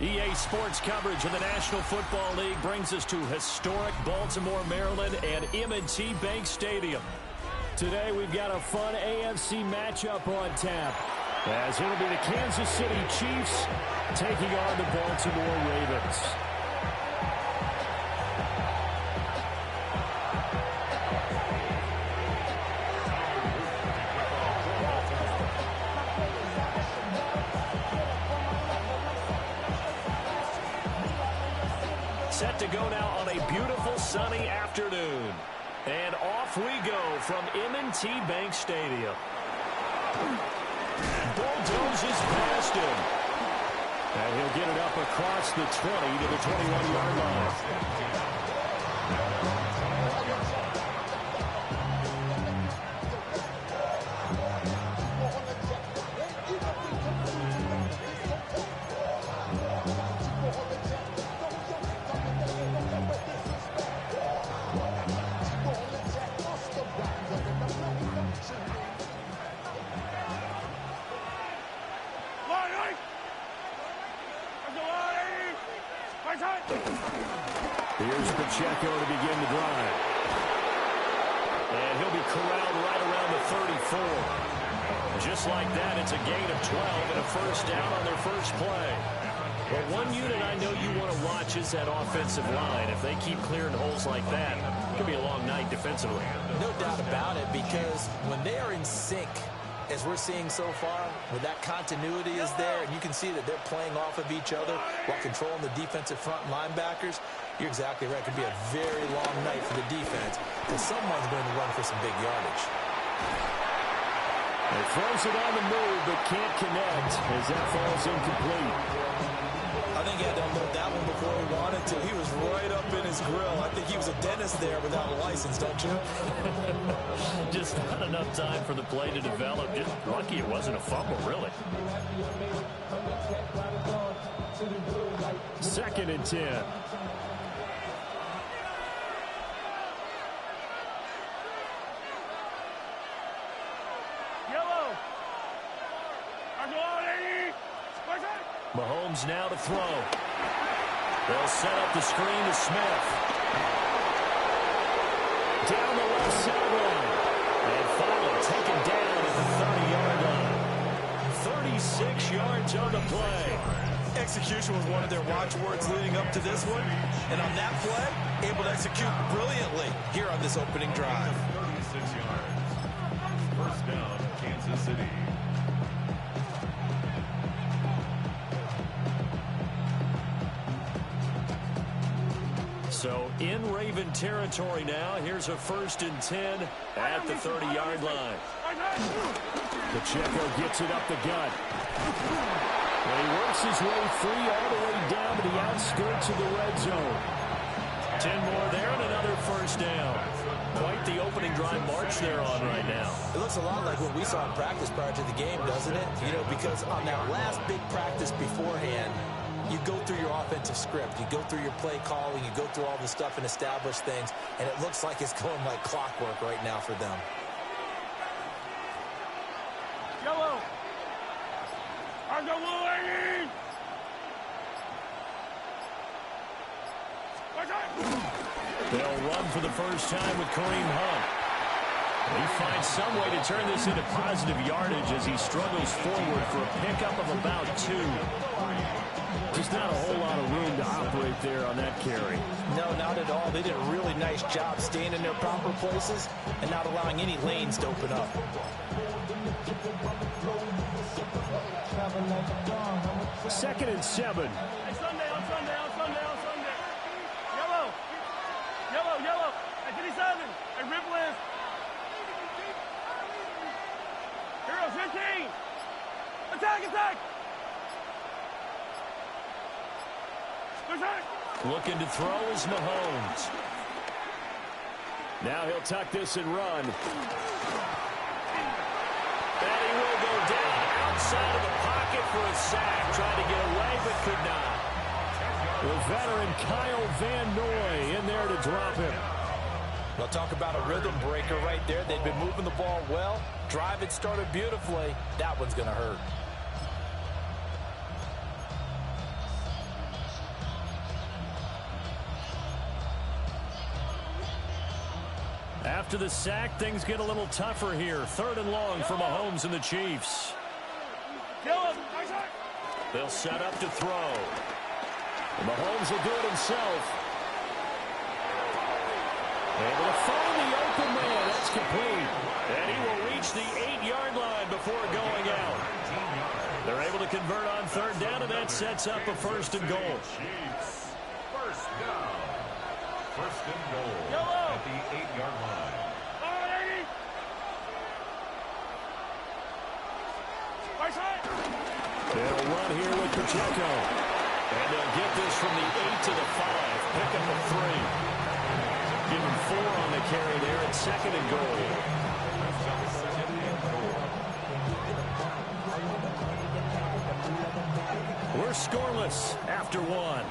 EA Sports coverage of the National Football League brings us to historic Baltimore, Maryland, and M&T Bank Stadium. Today we've got a fun AFC matchup on tap, as it'll be the Kansas City Chiefs taking on the Baltimore Ravens. Set to go now on a beautiful sunny afternoon. And off we go from M&T Bank Stadium. Bulldozes past him. And he'll get it up across the 20 to the 21-yard line. Here's Pacheco to begin the drive. And he'll be corralled right around the 34. Just like that, it's a gain of 12 and a first down on their first play. But one unit I know you want to watch is that offensive line. If they keep clearing holes like that, it could be a long night defensively. No doubt about it, because when they are in sync, as we're seeing so far, when that continuity is there, and you can see that they're playing off of each other while controlling the defensive front linebackers, you're exactly right. It could be a very long night for the defense, because someone's going to run for some big yardage. He throws it on the move, but can't connect as that falls incomplete. I think he had to unload that one before he wanted to. He was right up in his grill. I think he was a dentist there without a license, don't you? Just not enough time for the play to develop. Just lucky it wasn't a fumble, really. 2nd and 10. Mahomes now to throw. They'll set up the screen to Smith. Down the left sideline. And finally taken down at the 30-yard line. 36 yards on the play. Execution was one of their watchwords leading up to this one. And on that play, able to execute brilliantly here on this opening drive. 36 yards. First down, Kansas City. So in Raven territory now. Here's a 1st and 10 at the 30-yard line. Pacheco gets it up the gut. And he works his way free all the way down to the outskirts of the red zone. 10 more there and another first down. Quite the opening drive march they're on right now. It looks a lot like what we saw in practice prior to the game, doesn't it? You know, because on that last big practice beforehand, you go through your offensive script. You go through your play calling. You go through all the stuff and establish things. And it looks like it's going like clockwork right now for them. Yellow. They'll run for the first time with Kareem Hunt. He finds some way to turn this into positive yardage as he struggles forward for a pickup of about 2. Just not a whole lot of room to operate there on that carry. No, not at all. They did a really nice job staying in their proper places and not allowing any lanes to open up. Second and 7. On Sunday. Yellow. At 37. At Ripland. Heroes, 15. Attack. Looking to throw is Mahomes. Now he'll tuck this and run. And he will go down outside of the pocket for a sack. Tried to get away, but could not. The veteran Kyle Van Noy in there to drop him. We'll talk about a rhythm breaker right there. They've been moving the ball well. Drive had started beautifully. That one's going to hurt. After the sack, things get a little tougher here. 3rd and long for Mahomes and the Chiefs. They'll set up to throw. And Mahomes will do it himself. Able to find the open man. That's complete. And he will reach the 8-yard line before going out. They're able to convert on 3rd down, and that sets up a 1st and goal. Chiefs, 1st down. 1st and goal at the 8-yard line. They'll run here with Pacheco. And they'll get this from the 8 to the 5. Pick up a 3. Give him 4 on the carry there at 2nd and goal. We're scoreless after 1.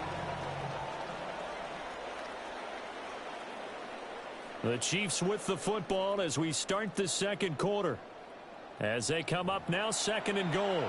The Chiefs with the football as we start the 2nd quarter. As they come up now, 2nd and goal.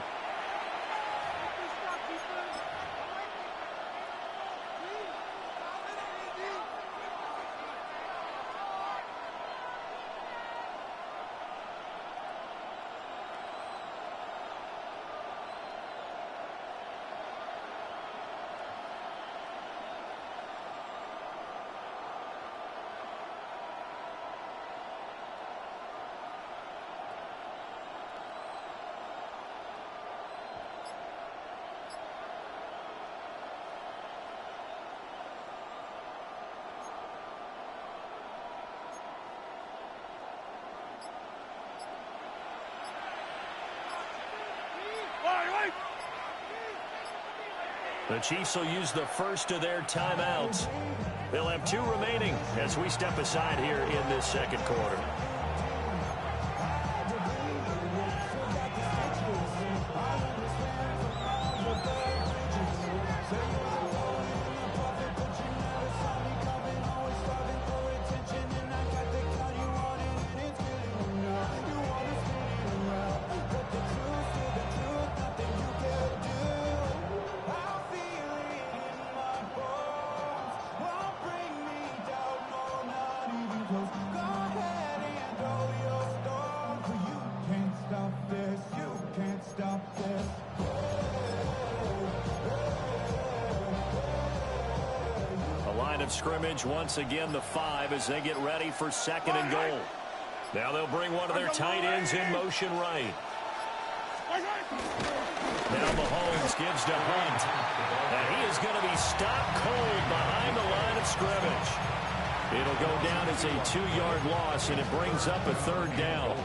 The Chiefs will use the first of their timeouts. They'll have 2 remaining as we step aside here in this 2nd quarter. Scrimmage once again, the 5 as they get ready for 2nd and goal. Now they'll bring one of their tight ends in motion right. Now Mahomes gives to Hunt. And he is going to be stopped cold behind the line of scrimmage. It'll go down as a 2-yard loss, and it brings up a 3rd down.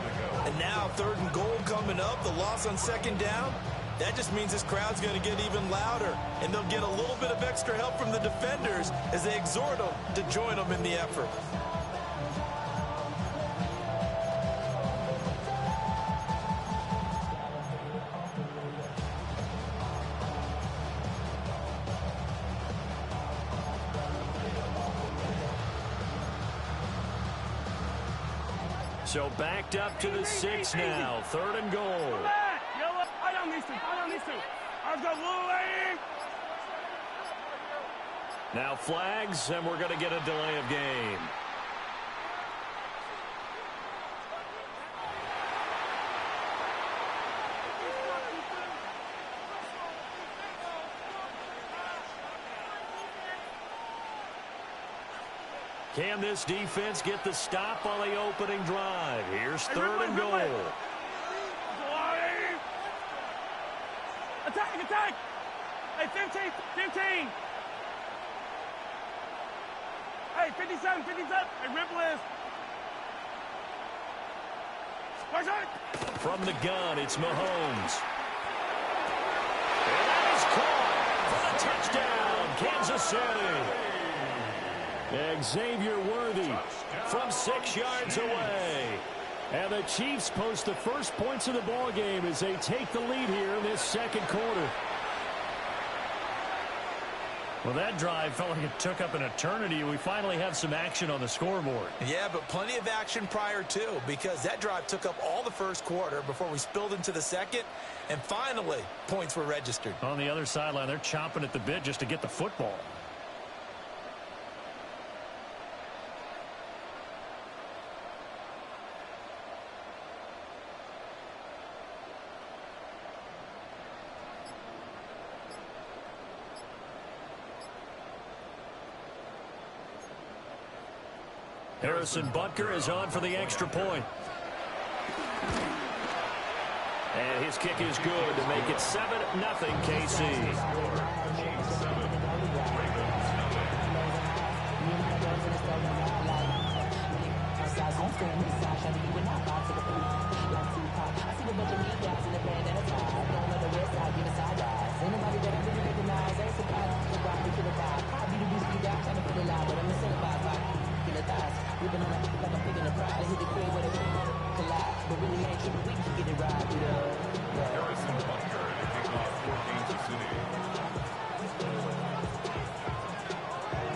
And now 3rd and goal coming up, the loss on 2nd down. That just means this crowd's going to get even louder, and they'll get a little bit of extra help from the defenders as they exhort them to join them in the effort. So backed up to the 6 now, 3rd and goal. Now flags, and we're going to get a delay of game. Can this defense get the stop on the opening drive? Here's 3rd and goal. Attack! Hey, 15! Hey, 57! Hey, Ripple From the gun, it's Mahomes. And that is caught for a touchdown, Kansas City. Xavier Worthy from 6 yards away. And the Chiefs post the first points of the ball game as they take the lead here in this 2nd quarter. Well, that drive felt like it took up an eternity. We finally have some action on the scoreboard. Yeah, but plenty of action prior to, because that drive took up all the 1st quarter before we spilled into the 2nd, and finally, points were registered. On the other sideline, they're chomping at the bit just to get the football. Harrison Butker is on for the extra point. And his kick is good to make it 7-0 KC.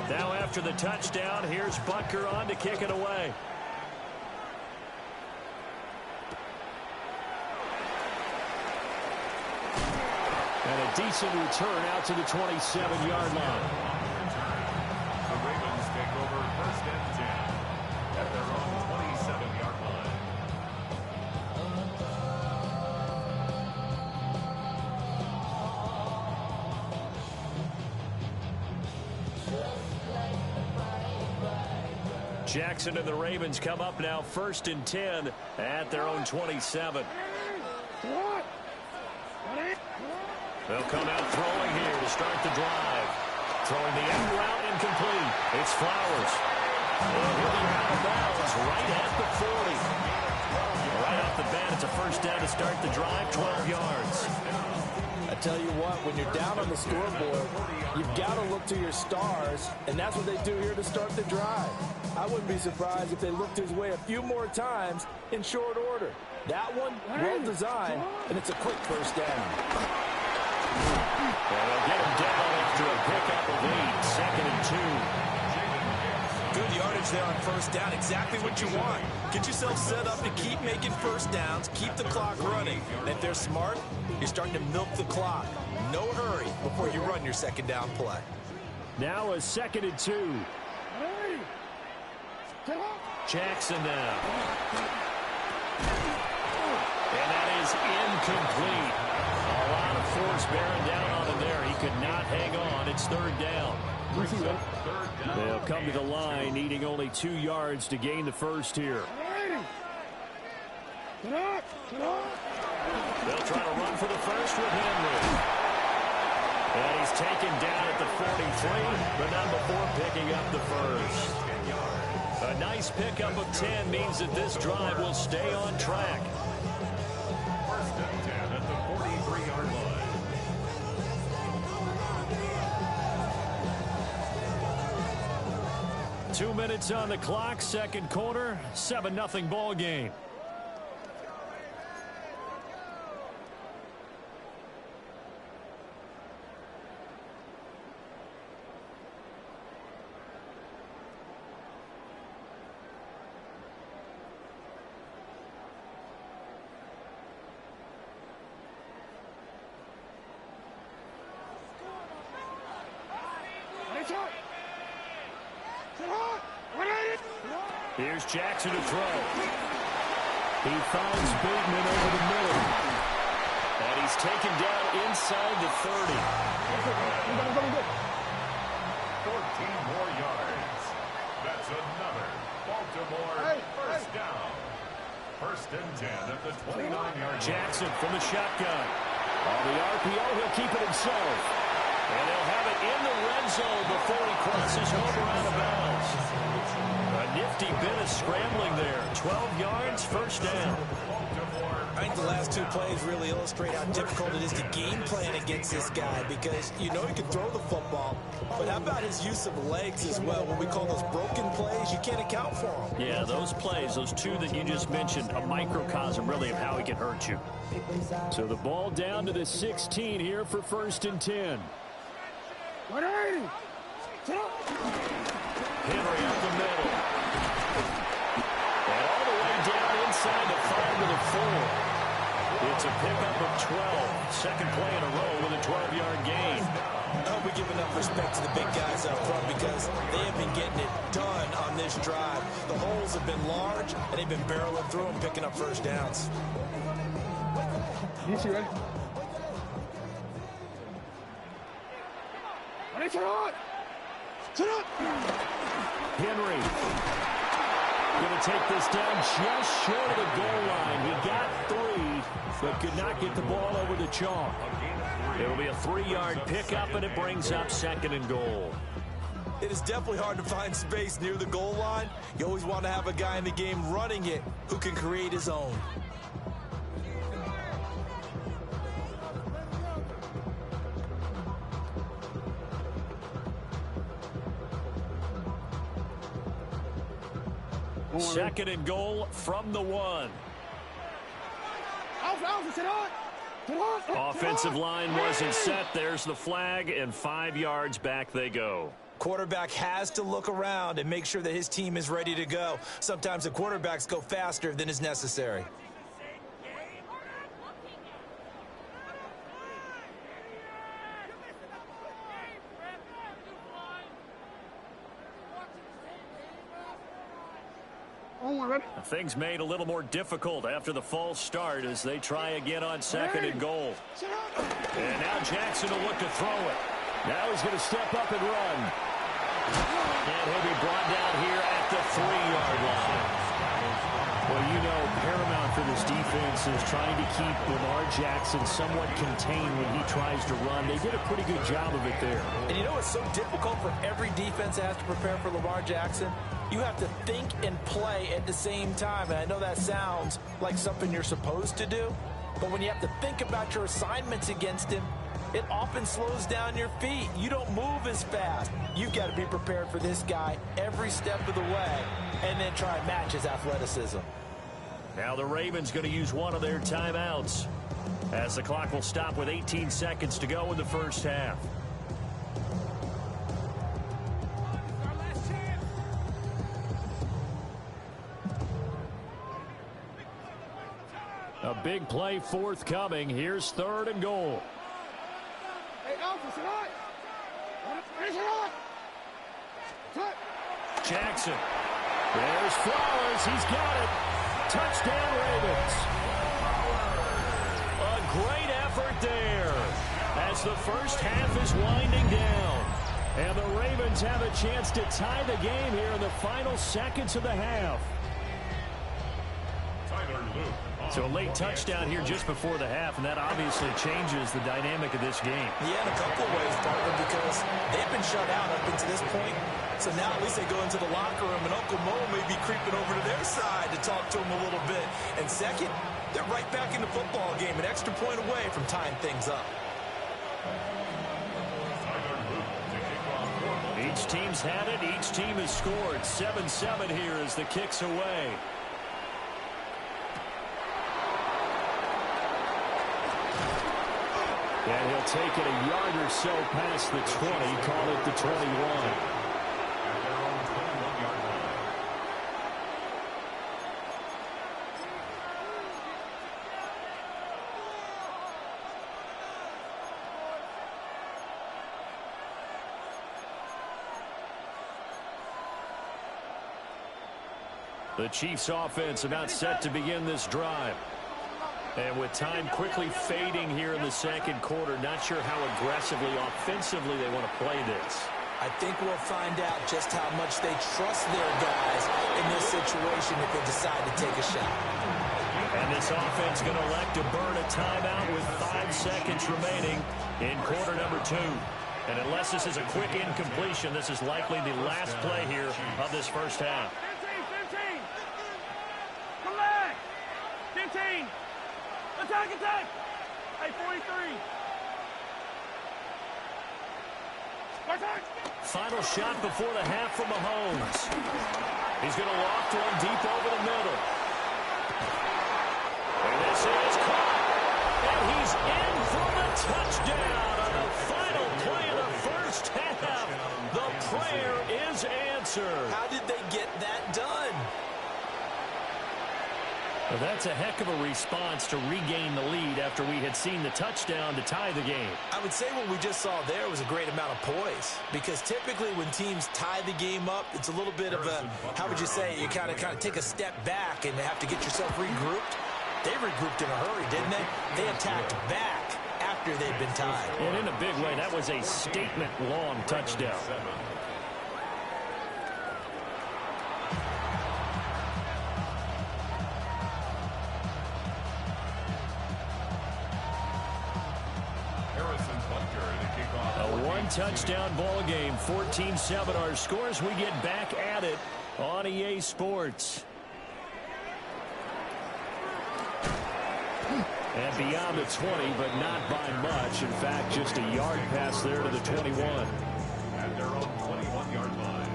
Now after the touchdown, here's Butker on to kick it away. And a decent return out to the 27-yard line. The Ravens take over 1st and 10 at their own 27-yard line. Jackson and the Ravens come up now 1st and 10 at their own 27. They'll come out throwing here to start the drive. Throwing the end route incomplete. It's Flowers. And he'll be out of bounds right at the 40. Right off the bat, it's a 1st down to start the drive, 12 yards. I tell you what, when you're down on the scoreboard, you've got to look to your stars, and that's what they do here to start the drive. I wouldn't be surprised if they looked his way a few more times in short order. That one, well designed, and it's a quick 1st down. And they'll get him down after a pickup of 8, 2nd and 2. Good yardage there on 1st down, exactly what you want. Get yourself set up to keep making 1st downs, keep the clock running. And if they're smart, you're starting to milk the clock. No hurry before you run your 2nd down play. Now a 2nd and 2. Jackson now. And that is incomplete. A lot of force bearing down on him there. He could not hang on. It's 3rd down. They'll come to the line, needing only 2 yards to gain the 1st here. They'll try to run for the 1st with Henry. And he's taken down at the 43, but not before picking up the 1st. A nice pickup of 10 means that this drive will stay on track. 1st and 10 at the 43-yard line. Two minutes on the clock, 2nd quarter, 7-0 ball game. Here's Jackson to throw. He finds Bateman over the middle. And he's taken down inside the 30. 14 more yards. That's another Baltimore 1st down. 1st and 10 at the 29-yard line. Jackson from the shotgun. On the RPO, he'll keep it himself. And he'll have it in the red zone before he crosses over out of bounds. A nifty bit of scrambling there. 12 yards, 1st down. I think the last 2 plays really illustrate how difficult it is to game plan against this guy, because you know he can throw the football, but how about his use of legs as well? What we call those broken plays, you can't account for them. Yeah, those plays, those 2 that you just mentioned, a microcosm really of how he can hurt you. So the ball down to the 16 here for 1st and 10. Henry up the middle. And all the way down inside the 5 to the 4. It's a pickup of 12. 2nd play in a row with a 12-yard gain. I hope we give enough respect to the big guys up front, because they have been getting it done on this drive. The holes have been large, and they've been barreling through them, picking up 1st downs. Ready? Henry. Going to take this down just short of the goal line. He got 3, but could not get the ball over the chalk. It'll be a 3-yard pickup, and it brings up 2nd and goal. It is definitely hard to find space near the goal line. You always want to have a guy in the game running it who can create his own. Second and goal from the 1. Offensive line wasn't set. There's the flag, and 5 yards back they go. Quarterback has to look around and make sure that his team is ready to go. Sometimes the quarterbacks go faster than is necessary. Things made a little more difficult after the false start as they try again on 2nd and goal. And now Jackson will look to throw it. Now he's going to step up and run. And he'll be brought down here at the 3-yard line. Well, you know, paramount for this defense is trying to keep Lamar Jackson somewhat contained when he tries to run. They did a pretty good job of it there. And you know what's so difficult for every defense that has to prepare for Lamar Jackson? You have to think and play at the same time. And I know that sounds like something you're supposed to do, but when you have to think about your assignments against him, it often slows down your feet. You don't move as fast. You've got to be prepared for this guy every step of the way and then try and match his athleticism. Now the Ravens going to use one of their timeouts as the clock will stop with 18 seconds to go in the first half. A big play forthcoming. Here's 3rd and goal. Jackson. There's Flowers. He's got it. Touchdown, Ravens. A great effort there as the first half is winding down. And the Ravens have a chance to tie the game here in the final seconds of the half. So a late touchdown here just before the half, and that obviously changes the dynamic of this game. Yeah, in a couple of ways, partner, because they've been shut out up until this point. So now at least they go into the locker room, and Uncle Mo may be creeping over to their side to talk to him a little bit. And second, they're right back in the football game, an extra point away from tying things up. Each team's had it. Each team has scored. 7-7 here as the kick's away. And he'll take it a yard or so past the 20, call it the 21. The Chiefs offense about set to begin this drive. And with time quickly fading here in the second quarter, not sure how aggressively, offensively they want to play this. I think we'll find out just how much they trust their guys in this situation if they decide to take a shot. And this offense going to elect to burn a timeout with 5 seconds remaining in quarter number 2. And unless this is a quick incompletion, this is likely the last play here of this first half. 15. Come back. 15. Attack. Hey, 43. Final shot before the half from Mahomes. He's going to loft one deep over the middle. And this is caught. And he's in for the touchdown on the final play of the first half. The prayer is answered. How did they get that done? Well, that's a heck of a response to regain the lead after we had seen the touchdown to tie the game. I would say what we just saw there was a great amount of poise, because typically when teams tie the game up, it's a little bit of a, how would you say, you kind of take a step back and have to get yourself regrouped. They regrouped in a hurry, didn't they? They attacked back after they'd been tied. And in a big way, that was a statement-long touchdown. touchdown ball game. 14-7 our scores. We get back at it on EA Sports. And beyond the 20, but not by much. In fact, just a yard pass there to the 21. At their own 21-yard line.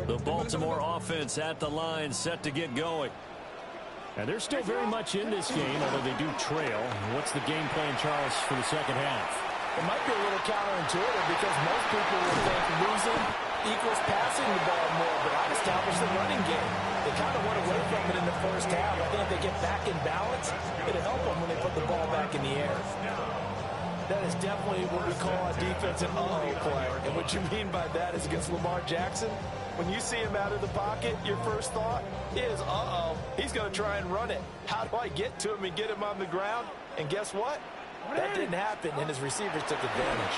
The Baltimore offense at the line, set to get going. And they're still very much in this game, although they do trail. What's the game plan, Charles, for the second half? It might be a little counterintuitive because most people will think losing equals passing the ball more, but I've established the running game. They kind of went away from it in the first half. I think if they get back in balance, it'll help them when they put the ball back in the air. That is definitely what we call a defensive uh-oh play. And what you mean by that is against Lamar Jackson, when you see him out of the pocket, your first thought is, uh-oh, he's going to try and run it. How do I get to him and get him on the ground? And guess what? That didn't happen, and his receivers took advantage.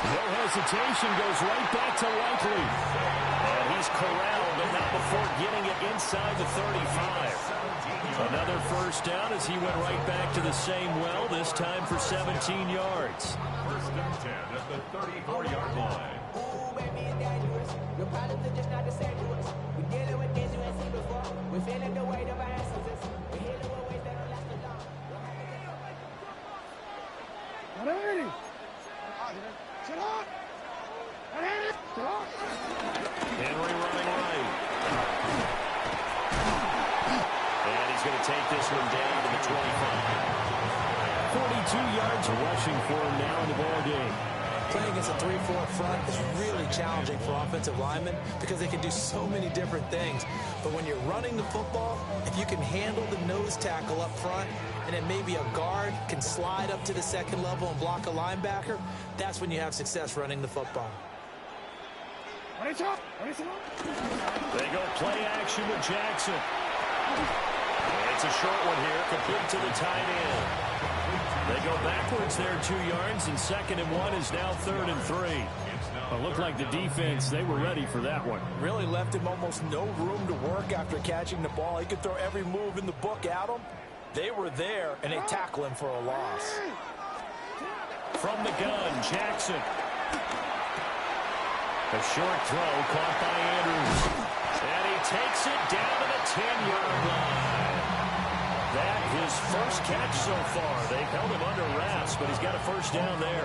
No hesitation, goes right back to Likely. And he's corralled, but not before getting it inside the 35. Another first down as he went right back to the same well, this time for 17 yards. First and 10 at the 34-yard line. Ooh, baby, it's dangerous. Your problems are just not the same to us. We're dealing with things you ain't seen before. We're feeling the weight of our ancestors. We're healing with ways that don't last too long. Henry running right. And he's going to take this one down to the 25. 42 yards rushing for him now in the ball game. Playing against a 3-4 front is really challenging for offensive linemen because they can do so many different things. But when you're running the football, if you can handle the nose tackle up front, and then maybe a guard can slide up to the second level and block a linebacker, that's when you have success running the football. They go play action with Jackson. It's a short one here, complete to the tight end. They go backwards there 2 yards, and 2nd and 1 is now 3rd and 3. It looked like the defense, they were ready for that one. Really left him almost no room to work after catching the ball. He could throw every move in the book at him. They were there, and they tackle him for a loss. From the gun, Jackson. A short throw caught by Andrews. And he takes it down to the 10-yard line. That his first catch so far. They've held him under wraps, but he's got a first down there.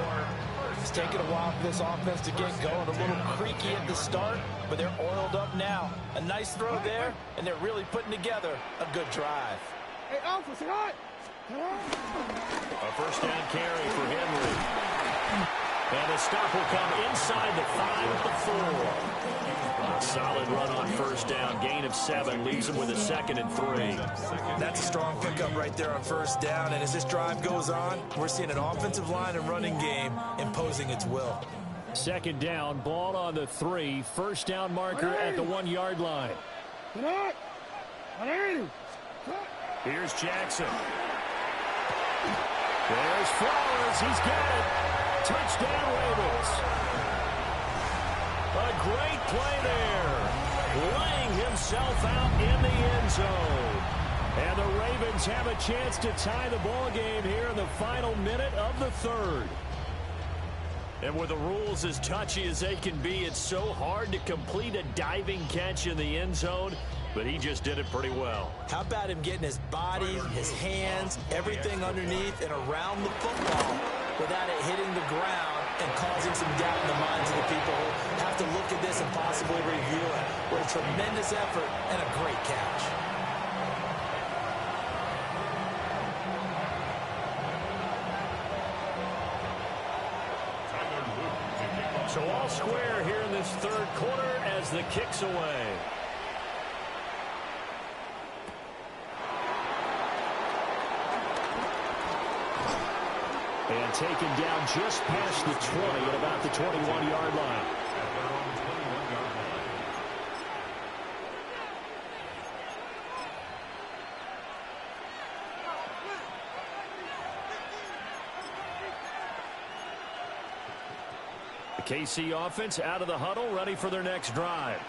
It's taken a while for this offense to get going. A little creaky at the start, but they're oiled up now. A nice throw there, and they're really putting together a good drive. A first down carry for Henry. And the stop will come inside the 5 at the 4. A solid run on first down. Gain of 7 leaves him with a 2nd and 3. That's a strong pickup right there on first down. And as this drive goes on, we're seeing an offensive line and running game imposing its will. 2nd down, ball on the 3. First down marker at the 1-yard line. Here's Jackson. There's Flowers. He's got it. Touchdown, Ravens. A great play there. Laying himself out in the end zone. And the Ravens have a chance to tie the ball game here in the final minute of the 3rd. And with the rules as touchy as they can be, it's so hard to complete a diving catch in the end zone. But he just did it pretty well. How about him getting his body, his hands, everything underneath and around the football without it hitting the ground and causing some doubt in the minds of the people who have to look at this and possibly review it. What a tremendous effort and a great catch. So all square here in this 3rd quarter as the kick's away. And taken down just past the 20 at about the 21-yard line. The KC offense out of the huddle, ready for their next drive.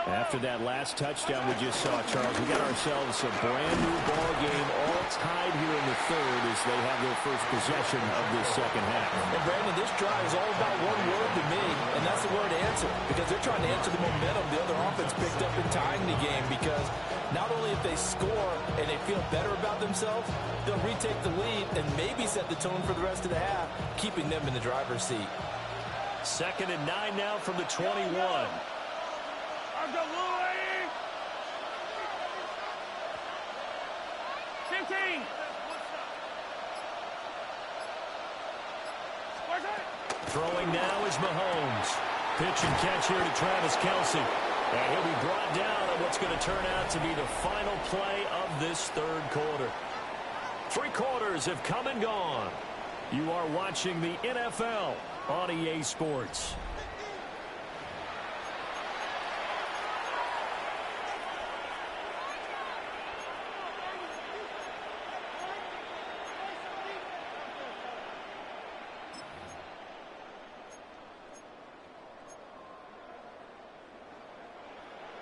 After that last touchdown we just saw, Charles, we got ourselves a brand-new ball game, all tied here in the third as they have their first possession of this second half. And, Brandon, this drive is all about one word to me, and that's the word answer, because they're trying to answer the momentum the other offense picked up in tying the game, because not only if they score and they feel better about themselves, they'll retake the lead and maybe set the tone for the rest of the half, keeping them in the driver's seat. 2nd and 9 now from the 21. I've got Louis. 15. Throwing now is Mahomes. Pitch and catch here to Travis Kelce. And he'll be brought down on what's going to turn out to be the final play of this third quarter. 3 quarters have come and gone. You are watching the NFL on EA Sports.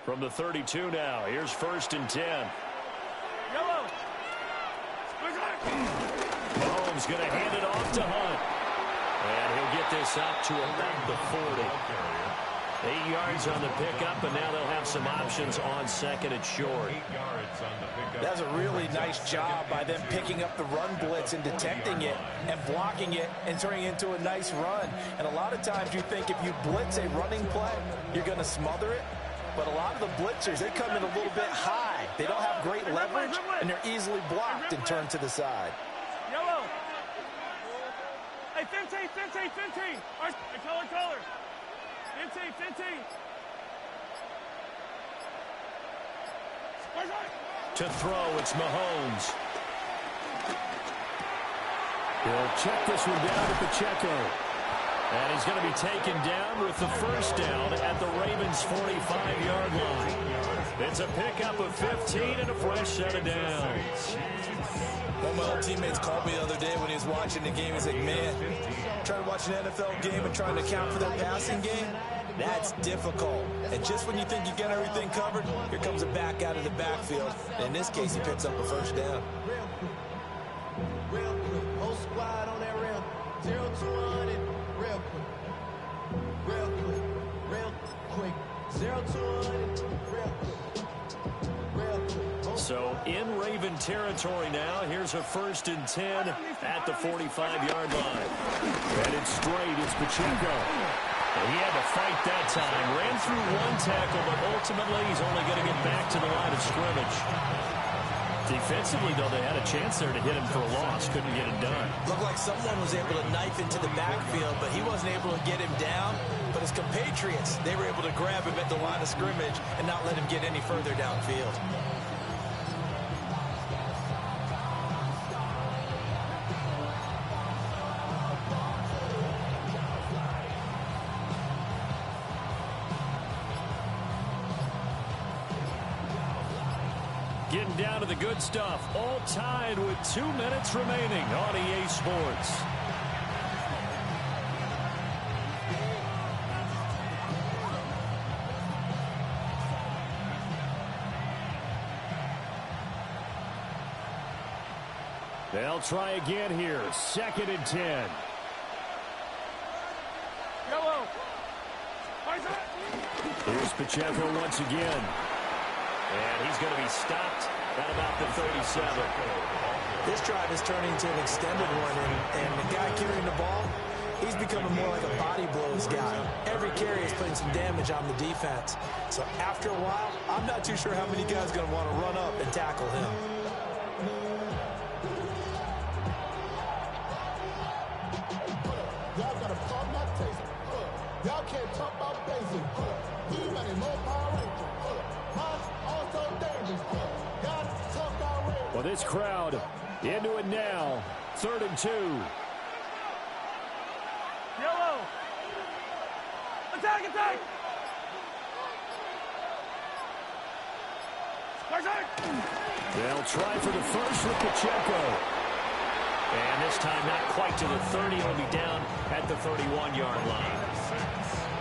From the 32 now, here's 1st and 10. Yellow. Mahomes going to hand it off to Hunt. And he'll get this up to about the 40. 8 yards on the pickup, and now they'll have some options on 2nd and short. That's a really nice job by them picking up the run blitz and detecting it and blocking it and turning it into a nice run. And a lot of times you think if you blitz a running play, you're going to smother it. But a lot of the blitzers, they come in a little bit high. They don't have great leverage, and they're easily blocked and turned to the side. Yellow. Hey, 15, 15, 15. All right, color. 15, 15. To throw, it's Mahomes. He'll check this one down to Pacheco. And he's going to be taken down with the first down at the Ravens' 45-yard line. It's a pickup of 15 and a fresh set of downs. One of my old teammates called me the other day when he was watching the game. He's like, man, trying to watch an NFL game and trying to account for their passing game, that's difficult. And just when you think you get everything covered, here comes a back out of the backfield. And in this case, he picks up a first down. Real quick, whole squad on that rail. 0 to 100. Real quick, 0 to 100, real quick. So in Raven territory now, here's a 1st and 10 at the 45-yard line. Headed straight, it's Pacheco. And he had to fight that time. Ran through 1 tackle, but ultimately he's only going to get back to the line of scrimmage. Defensively, though, they had a chance there to hit him for a loss. Couldn't get it done. Looked like someone was able to knife into the backfield, but he wasn't able to get him down. But his compatriots, they were able to grab him at the line of scrimmage and not let him get any further downfield. Getting down to the good stuff. All tied with 2 minutes remaining on EA Sports. They'll try again here. 2nd and 10. Yellow. Here's Pacheco once again. And he's going to be stopped at about the 37. This drive is turning into an extended one, and the guy carrying the ball, he's becoming more like a body blows guy. Every carry is putting some damage on the defense. So after a while, I'm not too sure how many guys are going to want to run up and tackle him. Y'all got a problem not tasting. Y'all can't talk about basic. You running more power ranking. Also dangerous. Y'all talk about red. Well, this crowd into it now. 3rd and 2. Yellow. Attack, attack. They'll try for the first with Pacheco. And this time not quite to the 30. He'll be down at the 31-yard line.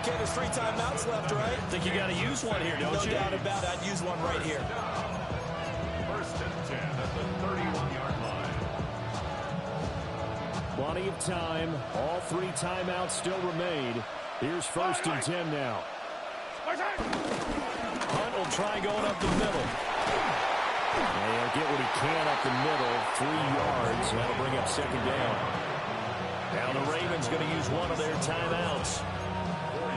Okay, there's 3 timeouts left, right? I think you got to use one here, don't you? No doubt about it. I'd use one right here. First and 10 at the 31-yard line. Plenty of time. All 3 timeouts still remain. Here's first and 10 now. Hunt will try going up the middle. And he'll get what he can up the middle. 3 yards. That'll bring up second down. Now the Ravens going to use one of their timeouts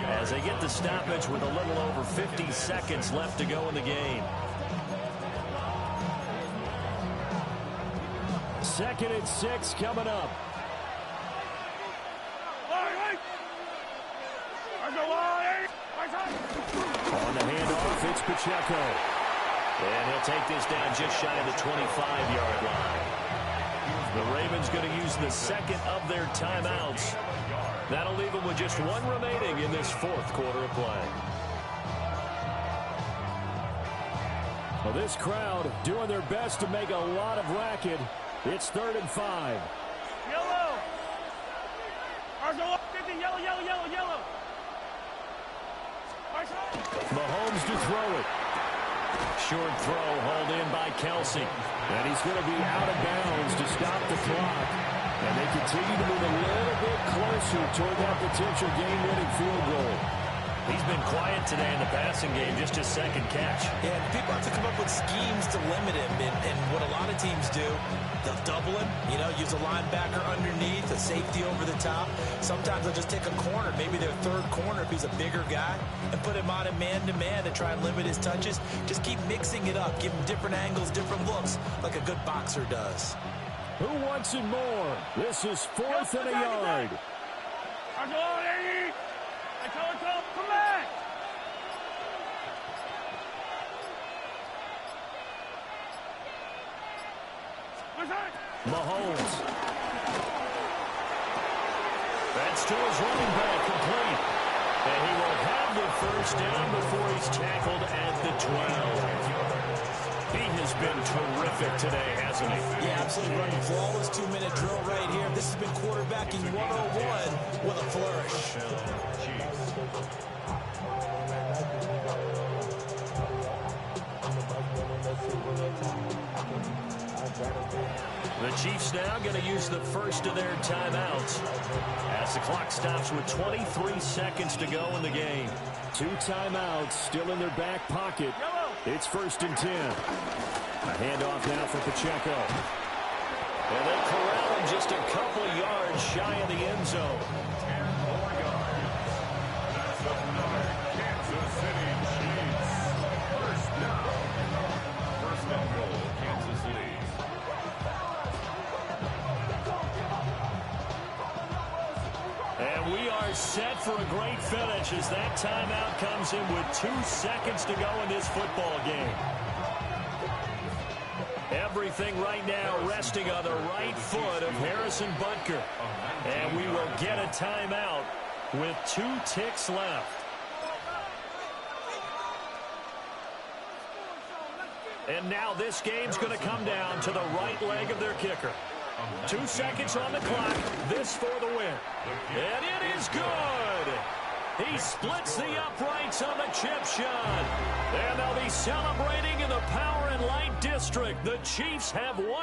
as they get the stoppage with a little over 50 seconds left to go in the game. Second and 6 coming up. On the handoff, it's Pacheco. And he'll take this down just shy of the 25-yard line. The Ravens going to use the second of their timeouts. That'll leave them with just 1 remaining in this 4th quarter of play. Well, this crowd doing their best to make a lot of racket. It's 3rd and 5. Yellow. Argo, 50, yellow, yellow, yellow, yellow. Mahomes to throw it. Short throw hauled in by Kelsey. And he's going to be out of bounds to stop the clock. And they continue to move a little bit closer toward that potential game-winning field goal. He's been quiet today in the passing game, just his 2nd catch. Yeah, people have to come up with schemes to limit him. And what a lot of teams do, they'll double him, use a linebacker underneath, a safety over the top. Sometimes they'll just take a corner, maybe their 3rd corner if he's a bigger guy, and put him on a man-to-man to try and limit his touches. Just keep mixing it up, give him different angles, different looks, like a good boxer does. Who wants it more? This is 4th and a yard. Come back! Mahomes. That's to his running back, complete. And he will have the first down before he's tackled at the 12. He has been terrific today, hasn't he? Yeah, absolutely running flawless 2-minute drill right here. This has been quarterbacking 101 with a flourish. The Chiefs now going to use the first of their timeouts as the clock stops with 23 seconds to go in the game. 2 timeouts still in their back pocket. It's 1st and 10. A handoff now for Pacheco. And they corral him just a couple of yards shy of the end zone. 10 more yards. That's another Kansas City Chiefs. First down. 1st and goal, Kansas City. And we are set for a great finish as that timeout comes in with 2 seconds to go in this football game. Everything right now resting on the right foot of Harrison Butker. And we will get a timeout with 2 ticks left. And now this game's going to come down to the right leg of their kicker. 2 seconds on the clock. This for the win. And it is good. He splits the uprights on the chip shot. And they'll be celebrating in the Power and Light District. The Chiefs have won.